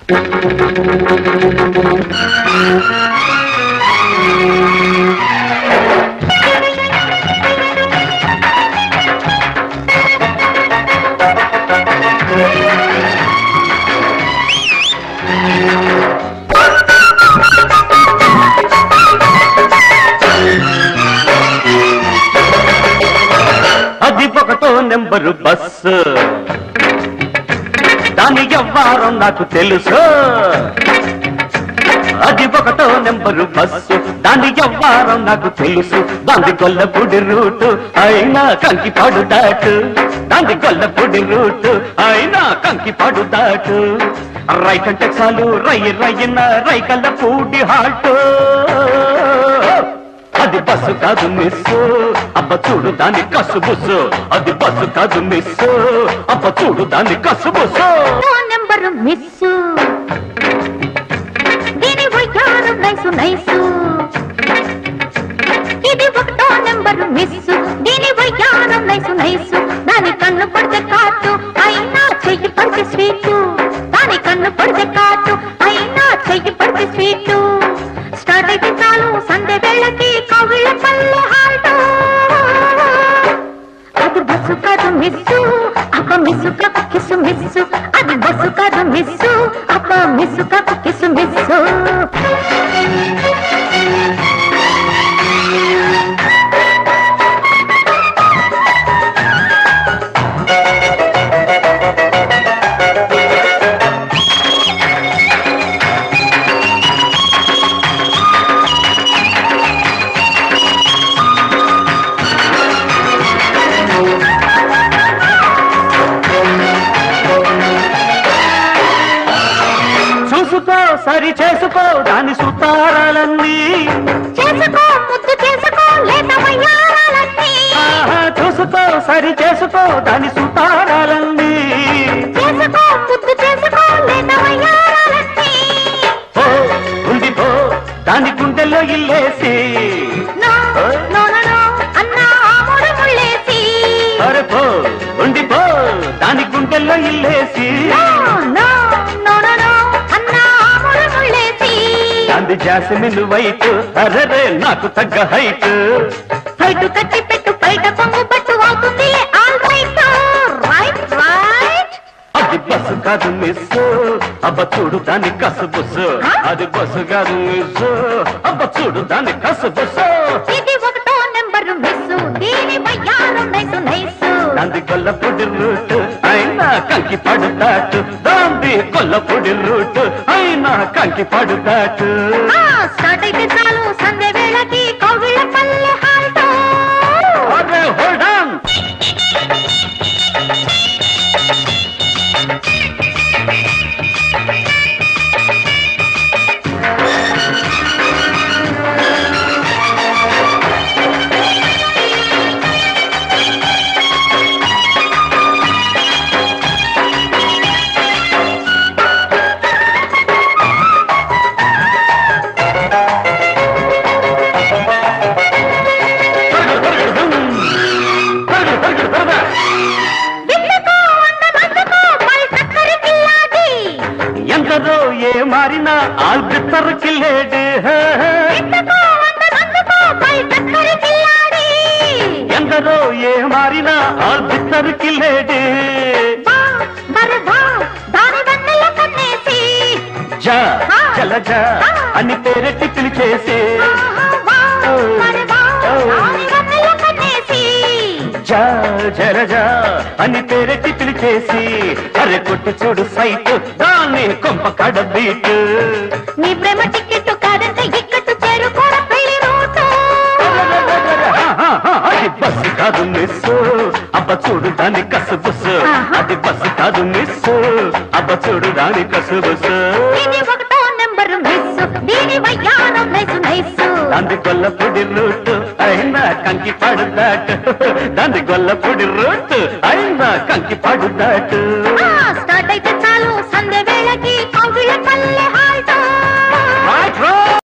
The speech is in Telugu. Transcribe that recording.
అది ఒకటో నెంబరు బస్సు, దాని వ్యవహారం నాకు తెలుసు. అది ఒకటో నెంబరు బస్సు, దాని వ్యవహారం నాకు తెలుసు. దాని గొల్లపూడి రూటు అయినా కంకిపాడు దాటు, దాని గొల్లపూడి రూటు అయినా కంకిపాడు దాటు. రైట్ అంటే చాలు రయ్యన రైకల్లపూడి హాటు. అది బస్సు కాదు మిస్సు, అబ్బ చూడు దాని కసుబుసు. అది బస్సు కాదు మిస్సు, అబ్బ చూడు దాని కసుబుసు. నెంబరు మిస్సు, దీని వయ్యారం నైసు నైసు. ఇది ఒకటో నెంబరు మిస్సు, దీని వయ్యారం నైసు నైసు. దాని కన్ను పడితే కాటు అయినా చెయ్యి పడితే స్వీటు. దాని కన్ను పడితే కాటు అయినా చెయ్యి పడితే స్వీటు. స్టార్ట్ అయితే చాలు సండే వేళకి కవిళ్ళ పల్లె హాల్టు. అది బస్సు కాదు మిస్సు, అప్ప మిస్సు కాకు కిసు మిస్సు. అది బస్సు కాదు మిస్సు, అప్ప మిస్సు కాకు కిసు మిస్సు. చూసుకో సరి చేసుకో దాని సుతారాలన్నీ, చేసుకో ముద్దు చేసుకో లేత వయ్యారాలన్నీ. చూసుకో సరి చేసుకో దాని సుతారాలన్నీ. చేసుకో ముద్దు చేసుకో లేత వయ్యారాలన్నీ. ఓ ఉండిపో దాని గుండెల్లో ఇల్లేసి, నో నో నో అన్నా ఆముడు ముళ్ళేసి. అరే పో ఉండిపో దాని గుండెల్లో ఇల్లేసి. నో నో నో నో అన్నా ఆముడు ముళ్ళేసి. దాని జాస్మిన్ వైట్ అరరే నాకు తగ్గ హైట్. హైటు కట్టి పెట్టు బయట పొంగు పట్టు అవుతుంది ఆల్ రైట్ రైట్ రైట్. అది బస్సు కాదు మిస్సు, అబ్బ చూడు దాని కసుబుసు. అది బస్సు కాదు మిస్సు, అబ్బ చూడు దాని కసుబుసు. ఇది ఒకటో నెంబరు మిస్సు, దీని వయ్యారం నైసు నైసు. దాంది గొల్లపూడి రూట్ అయినా కంకిపాడు దాటు. దాంది గొల్లపూడి రూట్ అయినా కంకిపాడు దాటు. స్టార్ట్ అయితే చాలు సండే వేళకి కవిళ్ళ పల్లె హాల్టు. అరే హోల్డ్ ఆన్. ఎందరో ఏ మారినా ఆల్బిత్తర్ కిల్లేడు. ఎందరో ఏ మారినా ఆల్బిత్తర్ కిల్లేడు. జా జలజ అని పేరెట్టి పిలిచేసి, జా జలజ అని పేరెట్టి పిలిచేసి. అరే కొట్టు చూడు సైట్ దాన్ని కొంప కడ బీట్. నీ ప్రేమ టికెట్ కాదంటే ఇక్కట్టు చేరుకోర పెళ్లి రూటు. అది బస్సు కాదు మిస్సు, అబ్బ చూడు దాని కసుబుసు. అది బస్సు కాదు మిస్సు, అబ్బ చూడు దాని కసుబుసు. ఇది ఒకటో నెంబరు మిస్సు, దీని వయ్యారం నైసు నైసు. దాని గొల్లపూడి రూట్ అయినా కంకిపాడు దాటు. దాని గొల్లపూడి రూట్ అయినా కంకిపాడు దాటు. స్టార్ట్